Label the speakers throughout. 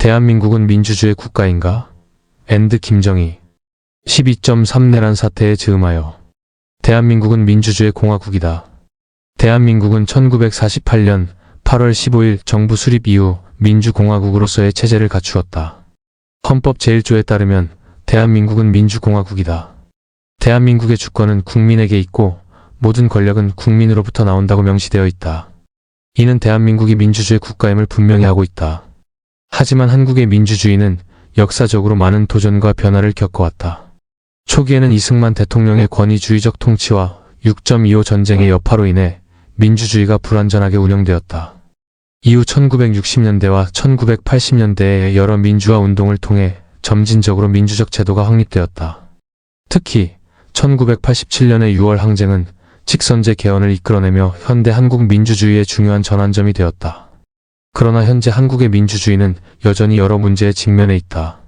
Speaker 1: 대한민국은 민주주의 국가인가? 앤드 김정희 12.3 내란 사태에 즈음하여 대한민국은 민주주의 공화국이다. 대한민국은 1948년 8월 15일 정부 수립 이후 민주공화국으로서의 체제를 갖추었다. 헌법 제1조에 따르면 대한민국은 민주공화국이다. 대한민국의 주권은 국민에게 있고 모든 권력은 국민으로부터 나온다고 명시되어 있다. 이는 대한민국이 민주주의 국가임을 분명히 하고 있다. 하지만 한국의 민주주의는 역사적으로 많은 도전과 변화를 겪어왔다. 초기에는 이승만 대통령의 권위주의적 통치와 6.25 전쟁의 여파로 인해 민주주의가 불완전하게 운영되었다. 이후 1960년대와 1980년대의 여러 민주화 운동을 통해 점진적으로 민주적 제도가 확립되었다. 특히 1987년의 6월 항쟁은 직선제 개헌을 이끌어내며 현대 한국 민주주의의 중요한 전환점이 되었다. 그러나 현재 한국의 민주주의는 여전히 여러 문제에 직면해 있다.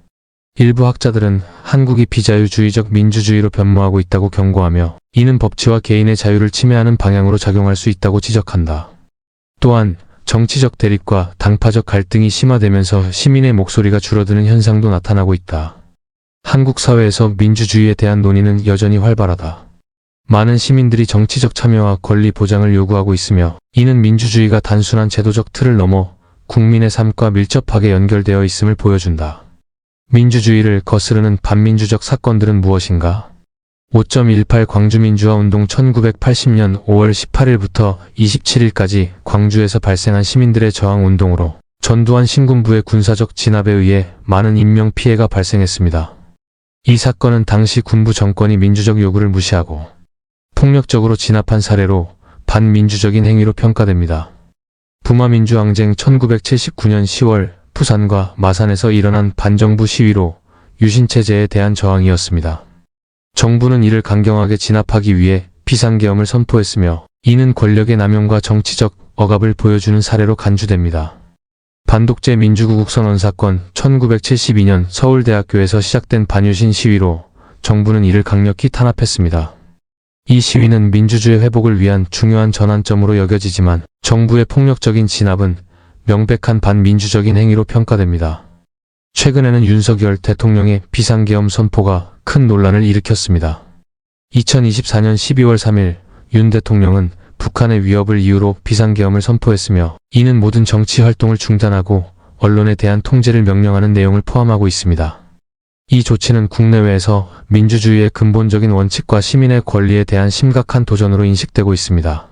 Speaker 1: 일부 학자들은 한국이 비자유주의적 민주주의로 변모하고 있다고 경고하며 이는 법치와 개인의 자유를 침해하는 방향으로 작용할 수 있다고 지적한다. 또한 정치적 대립과 당파적 갈등이 심화되면서 시민의 목소리가 줄어드는 현상도 나타나고 있다. 한국 사회에서 민주주의에 대한 논의는 여전히 활발하다. 많은 시민들이 정치적 참여와 권리 보장을 요구하고 있으며 이는 민주주의가 단순한 제도적 틀을 넘어 국민의 삶과 밀접하게 연결되어 있음을 보여준다. 민주주의를 거스르는 반민주적 사건들은 무엇인가? 5.18 광주민주화운동 1980년 5월 18일부터 27일까지 광주에서 발생한 시민들의 저항운동으로 전두환 신군부의 군사적 진압에 의해 많은 인명피해가 발생했습니다. 이 사건은 당시 군부 정권이 민주적 요구를 무시하고 폭력적으로 진압한 사례로 반민주적인 행위로 평가됩니다. 부마민주항쟁 1979년 10월 부산과 마산에서 일어난 반정부 시위로 유신체제에 대한 저항이었습니다. 정부는 이를 강경하게 진압하기 위해 비상계엄을 선포했으며 이는 권력의 남용과 정치적 억압을 보여주는 사례로 간주됩니다. 반독재 민주구국 선언 사건 1972년 서울대학교에서 시작된 반유신 시위로 정부는 이를 강력히 탄압했습니다. 이 시위는 민주주의 회복을 위한 중요한 전환점으로 여겨지지만 정부의 폭력적인 진압은 명백한 반민주적인 행위로 평가됩니다. 최근에는 윤석열 대통령의 비상계엄 선포가 큰 논란을 일으켰습니다. 2024년 12월 3일 윤 대통령은 북한의 위협을 이유로 비상계엄을 선포했으며 이는 모든 정치 활동을 중단하고 언론에 대한 통제를 명령하는 내용을 포함하고 있습니다. 이 조치는 국내외에서 민주주의의 근본적인 원칙과 시민의 권리에 대한 심각한 도전으로 인식되고 있습니다.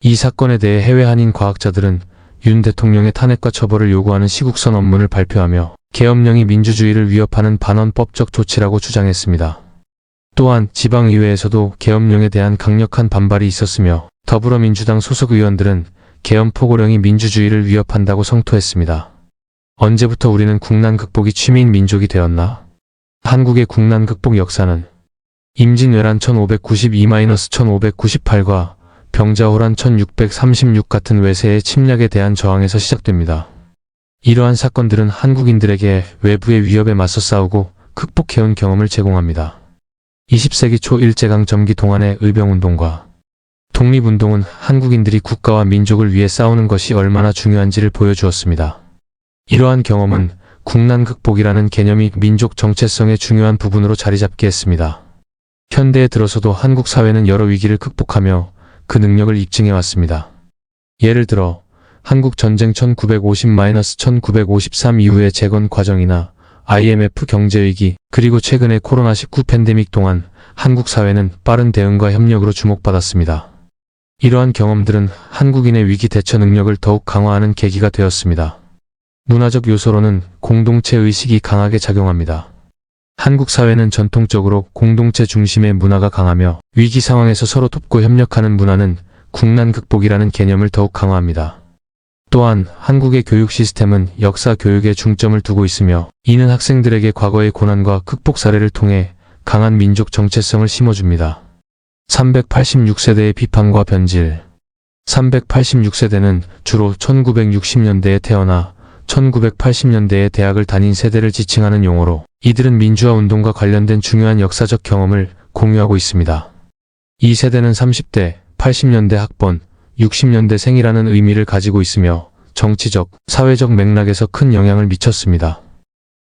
Speaker 1: 이 사건에 대해 해외 한인 과학자들은 윤 대통령의 탄핵과 처벌을 요구하는 시국선 언문을 발표하며 계엄령이 민주주의를 위협하는 반헌법적 조치라고 주장했습니다. 또한 지방의회에서도 계엄령에 대한 강력한 반발이 있었으며 더불어민주당 소속 의원들은 계엄 포고령이 민주주의를 위협한다고 성토했습니다. 언제부터 우리는 국난 극복이 취미인 민족이 되었나? 한국의 국난 극복 역사는 임진왜란 1592-1598과 병자호란 1636 같은 외세의 침략에 대한 저항에서 시작됩니다. 이러한 사건들은 한국인들에게 외부의 위협에 맞서 싸우고 극복해온 경험을 제공합니다. 20세기 초 일제강점기 동안의 의병운동과 독립운동은 한국인들이 국가와 민족을 위해 싸우는 것이 얼마나 중요한지를 보여주었습니다. 이러한 경험은 국난 극복이라는 개념이 민족 정체성의 중요한 부분으로 자리 잡게 했습니다. 현대에 들어서도 한국 사회는 여러 위기를 극복하며 그 능력을 입증해왔습니다. 예를 들어 한국 전쟁 1950-1953 이후의 재건 과정이나 IMF 경제위기 그리고 최근의 코로나19 팬데믹 동안 한국 사회는 빠른 대응과 협력으로 주목받았습니다. 이러한 경험들은 한국인의 위기 대처 능력을 더욱 강화하는 계기가 되었습니다. 문화적 요소로는 공동체 의식이 강하게 작용합니다. 한국 사회는 전통적으로 공동체 중심의 문화가 강하며 위기 상황에서 서로 돕고 협력하는 문화는 국난 극복이라는 개념을 더욱 강화합니다. 또한 한국의 교육 시스템은 역사 교육에 중점을 두고 있으며 이는 학생들에게 과거의 고난과 극복 사례를 통해 강한 민족 정체성을 심어줍니다. 386세대의 비판과 변질 386세대는 주로 1960년대에 태어나 1980년대에 대학을 다닌 세대를 지칭하는 용어로 이들은 민주화 운동과 관련된 중요한 역사적 경험을 공유하고 있습니다. 이 세대는 30대, 80년대 학번, 60년대 생이라는 의미를 가지고 있으며 정치적, 사회적 맥락에서 큰 영향을 미쳤습니다.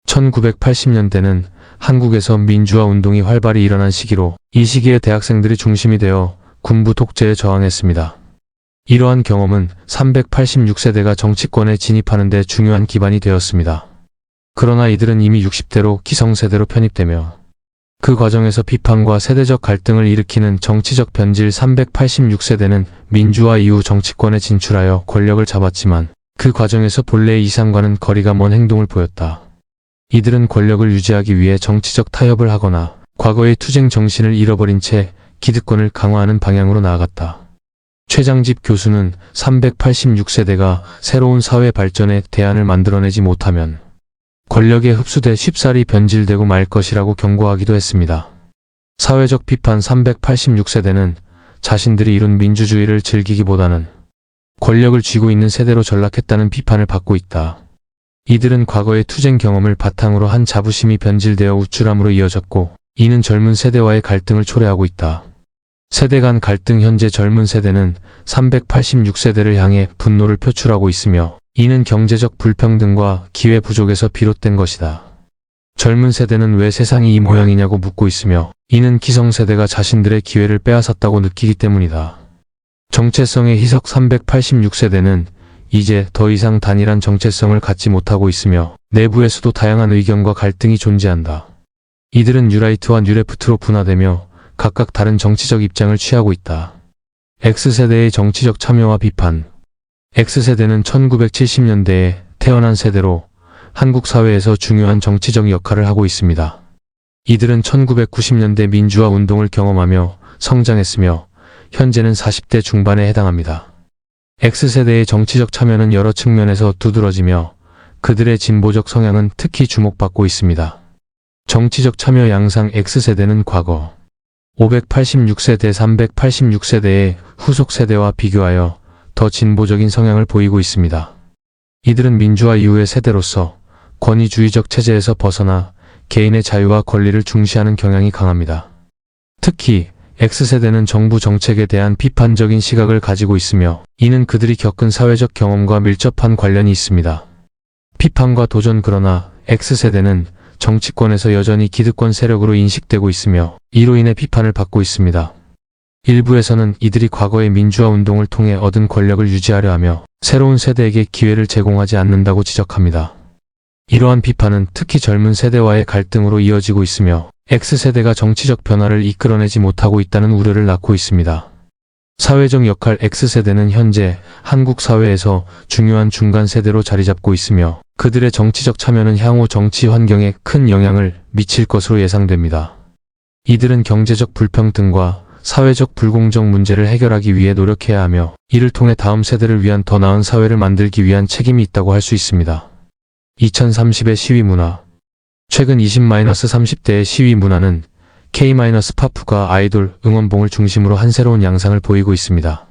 Speaker 1: 1980년대는 한국에서 민주화 운동이 활발히 일어난 시기로 이 시기에 대학생들이 중심이 되어 군부 독재에 저항했습니다. 이러한 경험은 386세대가 정치권에 진입하는 데 중요한 기반이 되었습니다. 그러나 이들은 이미 60대로 기성세대로 편입되며 그 과정에서 비판과 세대적 갈등을 일으키는 정치적 변질 386세대는 민주화 이후 정치권에 진출하여 권력을 잡았지만 그 과정에서 본래의 이상과는 거리가 먼 행동을 보였다. 이들은 권력을 유지하기 위해 정치적 타협을 하거나 과거의 투쟁 정신을 잃어버린 채 기득권을 강화하는 방향으로 나아갔다. 최장집 교수는 386세대가 새로운 사회 발전에 대안을 만들어내지 못하면 권력에 흡수돼 쉽사리 변질되고 말 것이라고 경고하기도 했습니다. 사회적 비판 386세대는 자신들이 이룬 민주주의를 즐기기보다는 권력을 쥐고 있는 세대로 전락했다는 비판을 받고 있다. 이들은 과거의 투쟁 경험을 바탕으로 한 자부심이 변질되어 우쭐함으로 이어졌고 이는 젊은 세대와의 갈등을 초래하고 있다. 세대 간 갈등. 현재 젊은 세대는 386세대를 향해 분노를 표출하고 있으며 이는 경제적 불평등과 기회 부족에서 비롯된 것이다. 젊은 세대는 왜 세상이 이 모양이냐고 묻고 있으며 이는 기성세대가 자신들의 기회를 빼앗았다고 느끼기 때문이다. 정체성의 희석. 386세대는 이제 더 이상 단일한 정체성을 갖지 못하고 있으며 내부에서도 다양한 의견과 갈등이 존재한다. 이들은 뉴라이트와 뉴레프트로 분화되며 각각 다른 정치적 입장을 취하고 있다. X세대의 정치적 참여와 비판. X세대는 1970년대에 태어난 세대로 한국 사회에서 중요한 정치적 역할을 하고 있습니다. 이들은 1990년대 민주화 운동을 경험하며 성장했으며 현재는 40대 중반에 해당합니다. X세대의 정치적 참여는 여러 측면에서 두드러지며 그들의 진보적 성향은 특히 주목받고 있습니다. 정치적 참여 양상. X세대는 과거 586세대 386세대의 후속 세대와 비교하여 더 진보적인 성향을 보이고 있습니다. 이들은 민주화 이후의 세대로서 권위주의적 체제에서 벗어나 개인의 자유와 권리를 중시하는 경향이 강합니다. 특히 X세대는 정부 정책에 대한 비판적인 시각을 가지고 있으며 이는 그들이 겪은 사회적 경험과 밀접한 관련이 있습니다. 비판과 도전. 그러나 X세대는 정치권에서 여전히 기득권 세력으로 인식되고 있으며 이로 인해 비판을 받고 있습니다. 일부에서는 이들이 과거의 민주화 운동을 통해 얻은 권력을 유지하려 하며 새로운 세대에게 기회를 제공하지 않는다고 지적합니다. 이러한 비판은 특히 젊은 세대와의 갈등으로 이어지고 있으며 X세대가 정치적 변화를 이끌어내지 못하고 있다는 우려를 낳고 있습니다. 사회적 역할. X세대는 현재 한국 사회에서 중요한 중간 세대로 자리 잡고 있으며 그들의 정치적 참여는 향후 정치 환경에 큰 영향을 미칠 것으로 예상됩니다. 이들은 경제적 불평등과 사회적 불공정 문제를 해결하기 위해 노력해야 하며 이를 통해 다음 세대를 위한 더 나은 사회를 만들기 위한 책임이 있다고 할 수 있습니다. 2030의 시위 문화. 최근 20-30대의 시위 문화는 K-팝과 아이돌, 응원봉을 중심으로 한 새로운 양상을 보이고 있습니다.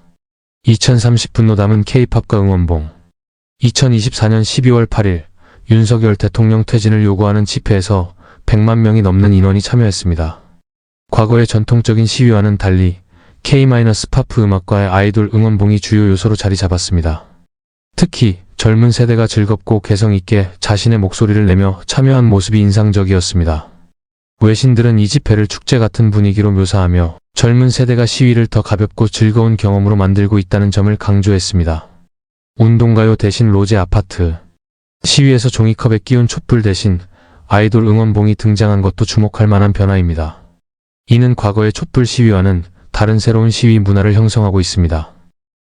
Speaker 1: 2030 분노 담은 K-팝과 응원봉. 2024년 12월 8일 윤석열 대통령 퇴진을 요구하는 집회에서 100만 명이 넘는 인원이 참여했습니다. 과거의 전통적인 시위와는 달리 K-팝 음악과의 아이돌 응원봉이 주요 요소로 자리 잡았습니다. 특히 젊은 세대가 즐겁고 개성 있게 자신의 목소리를 내며 참여한 모습이 인상적이었습니다. 외신들은 이 집회를 축제 같은 분위기로 묘사하며 젊은 세대가 시위를 더 가볍고 즐거운 경험으로 만들고 있다는 점을 강조했습니다. 운동가요 대신 로제 아파트. 시위에서 종이컵에 끼운 촛불 대신 아이돌 응원봉이 등장한 것도 주목할 만한 변화입니다. 이는 과거의 촛불 시위와는 다른 새로운 시위 문화를 형성하고 있습니다.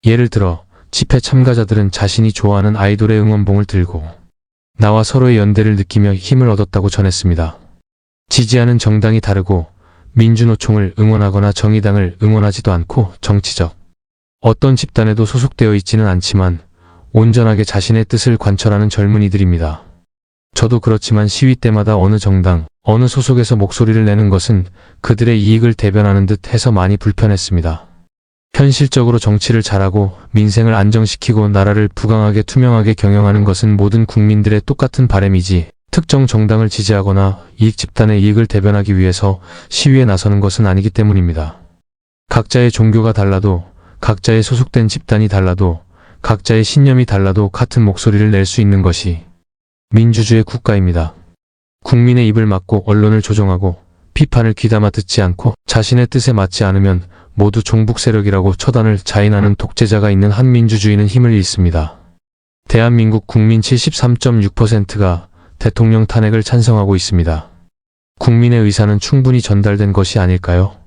Speaker 1: 예를 들어 집회 참가자들은 자신이 좋아하는 아이돌의 응원봉을 들고 나와 서로의 연대를 느끼며 힘을 얻었다고 전했습니다. 지지하는 정당이 다르고 민주노총을 응원하거나 정의당을 응원하지도 않고 정치적 어떤 집단에도 소속되어 있지는 않지만 온전하게 자신의 뜻을 관철하는 젊은이들입니다. 저도 그렇지만 시위 때마다 어느 정당, 어느 소속에서 목소리를 내는 것은 그들의 이익을 대변하는 듯 해서 많이 불편했습니다. 현실적으로 정치를 잘하고 민생을 안정시키고 나라를 부강하게 투명하게 경영하는 것은 모든 국민들의 똑같은 바람이지 특정 정당을 지지하거나 이익 집단의 이익을 대변하기 위해서 시위에 나서는 것은 아니기 때문입니다. 각자의 종교가 달라도 각자의 소속된 집단이 달라도 각자의 신념이 달라도 같은 목소리를 낼 수 있는 것이 민주주의 국가입니다. 국민의 입을 막고 언론을 조종하고 비판을 귀담아 듣지 않고 자신의 뜻에 맞지 않으면 모두 종북 세력이라고 처단을 자인하는 독재자가 있는 한 민주주의는 힘을 잃습니다. 대한민국 국민 73.6%가 대통령 탄핵을 찬성하고 있습니다. 국민의 의사는 충분히 전달된 것이 아닐까요?